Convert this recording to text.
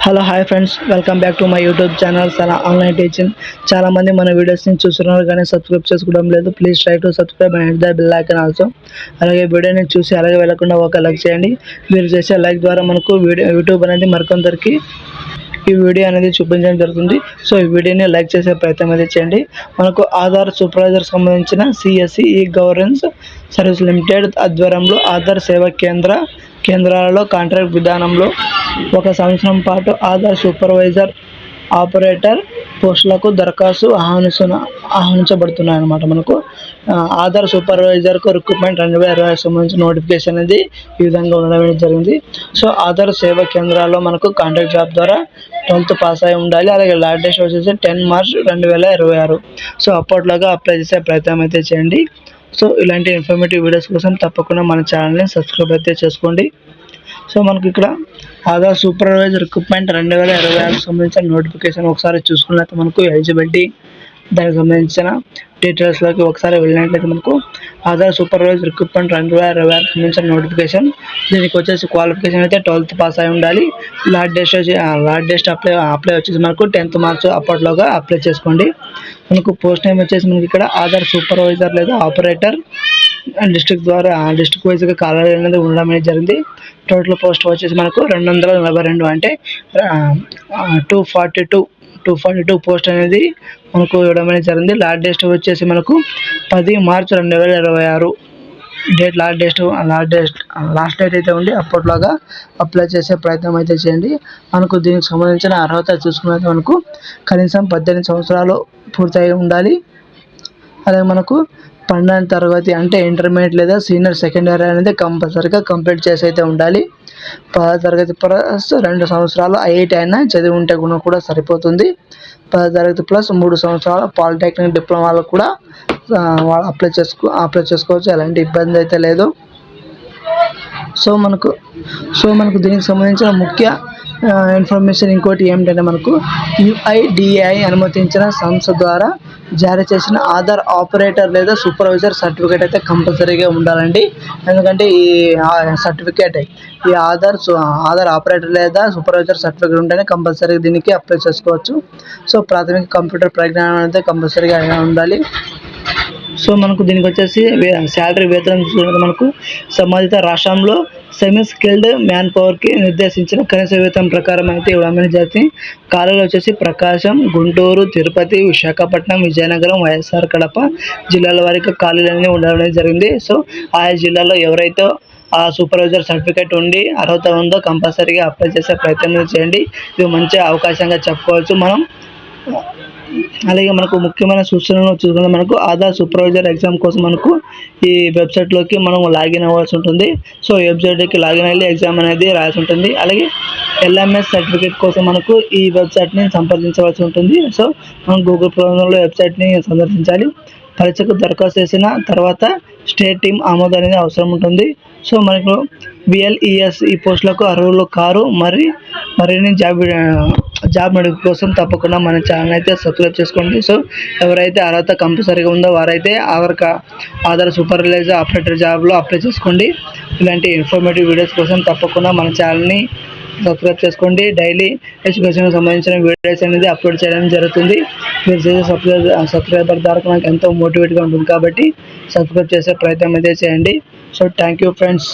Hello hi friends, welcome back to my YouTube channel Sana online teaching. చాలామంది మన వీడియోస్ని చూస్తున్నారు కానీ సబ్స్క్రైబ్ చేసుకోవడం లేదు. Please try to subscribe and the bell icon also. అలాగే వీడియోని చూసి అలాగే వెళ్ళకుండా ఒక లైక్ చేయండి. మీరు చేసే లైక్ ద్వారా మనకు యూట్యూబ్ అనేది మరికొందరికి ఈ వీడియో అనేది చూపించడం జరుగుతుంది. సో ఈ వీడియోని లైక్ చేసే ప్రయత్నం అయితే చేయండి. మనకు ఆధార్ సూపర్వైజర్ సంబంధించిన CSC e governance service limited ఆధ్వర్యంలో ఆధార్ సేవా కేంద్రాలలో కాంట్రాక్ట్ విధానంలో 1 సంవత్సరం పాటు ఆధార్ సూపర్వైజర్ ఆపరేటర్ పోస్టులకు దరఖాస్తు ఆహ్వానించబడుతున్నాయి అన్నమాట. మనకు ఆధార్ సూపర్వైజర్కు రిక్రూట్మెంట్ 2020 సంబంధించిన నోటిఫికేషన్ అనేది ఈ విధంగా ఉండడం జరిగింది. సో ఆధార్ సేవా కేంద్రాల్లో మనకు కాంట్రాక్ట్ జాబ్ ద్వారా 12th పాస్ అయి ఉండాలి. అలాగే లాస్ట్ డేట్ వచ్చేసి 10 మార్చ్ 2026. సో అప్పట్లోగా అప్లై చేసే ప్రయత్నం అయితే చేయండి. సో ఇలాంటి ఇన్ఫర్మేటివ్ వీడియోస్ కోసం తప్పకుండా మన ఛానల్ని సబ్స్క్రైబ్ అయితే చేసుకోండి. సో మనకి ఇక్కడ ఆధార్ సూపర్వైజర్ రిక్రూట్మెంట్ 2026 సంబంధించిన నోటిఫికేషన్ ఒకసారి చూసుకున్నట్లయితే మనకు ఎలిజిబిలిటీ దానికి సంబంధించిన డీటెయిల్స్లోకి ఒకసారి వెళ్ళినట్లయితే మనకు ఆధార్ సూపర్వైజర్ రిక్రూట్మెంట్ 2026 సంబంధించిన నోటిఫికేషన్. దీనికి వచ్చేసి క్వాలిఫికేషన్ అయితే 12th పాస్ అయి ఉండాలి. లాస్ట్ డేట్ అప్లై వచ్చేసి మనకు 10th మార్చ్ అప్పట్లోగా అప్లై చేసుకోండి. మనకు పోస్ట్ నేమ్ వచ్చేసి మనకి ఇక్కడ ఆధార్ సూపర్వైజర్ లేదా ఆపరేటర్ డిస్ట్రిక్ట్ వైజ్గా ఖాళీ అనేది ఉండడం అనేది జరిగింది. టోటల్ పోస్ట్ వచ్చేసి మనకు 242 అంటే 242 పోస్ట్ అనేది మనకు ఇవ్వడం అనేది జరిగింది. లాస్ట్ డేట్ వచ్చేసి మనకు 10 మార్చ్ 2026 డేట్ లాస్ట్ డేట్ అయితే ఉంది. అప్పట్లోగా అప్లై చేసే ప్రయత్నం అయితే చేయండి. మనకు దీనికి సంబంధించిన అర్హత చూసుకున్నట్టు మనకు కనీసం 18 సంవత్సరాలు పూర్తయి ఉండాలి. అలాగే మనకు 12వ తరగతి అంటే ఇంటర్మీడియట్ లేదా సీనియర్ సెకండ్ ఇయర్ అనేది కంపల్సరీగా కంప్లీట్ చేసి అయితే ఉండాలి. 10వ తరగతి ప్లస్ 2 సంవత్సరాలు ఐఐటి అయినా చదివి ఉంటే కూడా సరిపోతుంది. 10వ తరగతి ప్లస్ 3 సంవత్సరాల పాలిటెక్నిక్ డిప్లొమాలకు కూడా అప్లై చేసుకోవచ్చు. ఎలాంటి ఇబ్బంది అయితే లేదు. సో మనకు దీనికి సంబంధించిన ముఖ్య ఇన్ఫర్మేషన్ ఇంకోటి ఏమిటంటే మనకు UIDAI అనుమతించిన సంస్థ ద్వారా జారీ చేసిన ఆధార్ ఆపరేటర్ లేదా సూపర్వైజర్ సర్టిఫికేట్ అయితే కంపల్సరీగా ఉండాలండి. ఎందుకంటే ఈ సర్టిఫికేట్ ఈ ఆధార్ ఆపరేటర్ లేదా సూపర్వైజర్ సర్టిఫికేట్ ఉంటేనే కంపల్సరీగా దీనికి అప్లై చేసుకోవచ్చు. సో ప్రాథమిక కంప్యూటర్ పరిజ్ఞానం అయితే కంపల్సరీగా ఉండాలి. సో మనకు దీనికి వచ్చేసి శాలరీ వేతనం చూసుకుంటే మనకు సంబంధిత రాష్ట్రంలో సెమీ స్కిల్డ్ మ్యాన్ పవర్కి నిర్దేశించిన కనీస వేతనం ప్రకారం అయితే ఇవ్వడం జరిగింది. ఖాళీలు వచ్చేసి ప్రకాశం, గుంటూరు, తిరుపతి, విశాఖపట్నం, విజయనగరం, వైఎస్ఆర్ కడప జిల్లాల వారికి ఖాళీలు అనేవి ఉండడం జరిగింది. సో ఆయా జిల్లాలో ఎవరైతే ఆ సూపర్వైజర్ సర్టిఫికేట్ ఉండి అర్హత ఉందో కంపల్సరీగా అప్లై చేసే ప్రయత్నం చేయండి. ఇది మంచి అవకాశంగా చెప్పుకోవచ్చు మనం. అలాగే మనకు ముఖ్యమైన సూచనలు చూసుకుంటే మనకు ఆధార్ సూపర్వైజర్ ఎగ్జామ్ కోసం మనకు ఈ వెబ్సైట్లోకి మనం లాగిన్ అవ్వాల్సి ఉంటుంది. సో ఈ వెబ్సైట్కి లాగిన్ అయ్యి ఎగ్జామ్ అనేది రాయాల్సి ఉంటుంది. అలాగే LMS సర్టిఫికేట్ కోసం మనకు ఈ వెబ్సైట్ని సంప్రదించవలసి ఉంటుంది. సో మనం గూగుల్ క్రోమ్లో వెబ్సైట్ని సందర్శించాలి. పరీక్షకు దరఖాస్తు చేసిన తర్వాత స్టేట్ టీమ్ ఆమోదం అనేది అవసరం ఉంటుంది. సో మనకు BLES ఈ పోస్టులకు అర్హులు కారు. మరిన్ని జాబ్ నోటిఫికేషన్ కోసం తప్పకుండా మన ఛానల్ అయితే సబ్స్క్రైబ్ చేసుకోండి. సో ఎవరైతే అర్హత కంపల్సరీగా ఉందో వారైతే ఆధార్ సూపర్వైజర్ ఆపరేటర్ జాబ్లో అప్లై చేసుకోండి. ఇలాంటి ఇన్ఫర్మేటివ్ వీడియోస్ కోసం తప్పకుండా మన ఛానల్ని సబ్స్క్రైబ్ చేసుకోండి. డైలీ ఎడ్యుకేషన్కి సంబంధించిన వీడియోస్ అనేది అప్లోడ్ చేయడం జరుగుతుంది. మీరు చేసే సబ్స్క్రైబర్ ద్వారా మనకు ఎంతో మోటివేట్గా ఉంటుంది కాబట్టి సబ్స్క్రైబ్ చేసే ప్రయత్నం అయితే చేయండి. So thank you friends.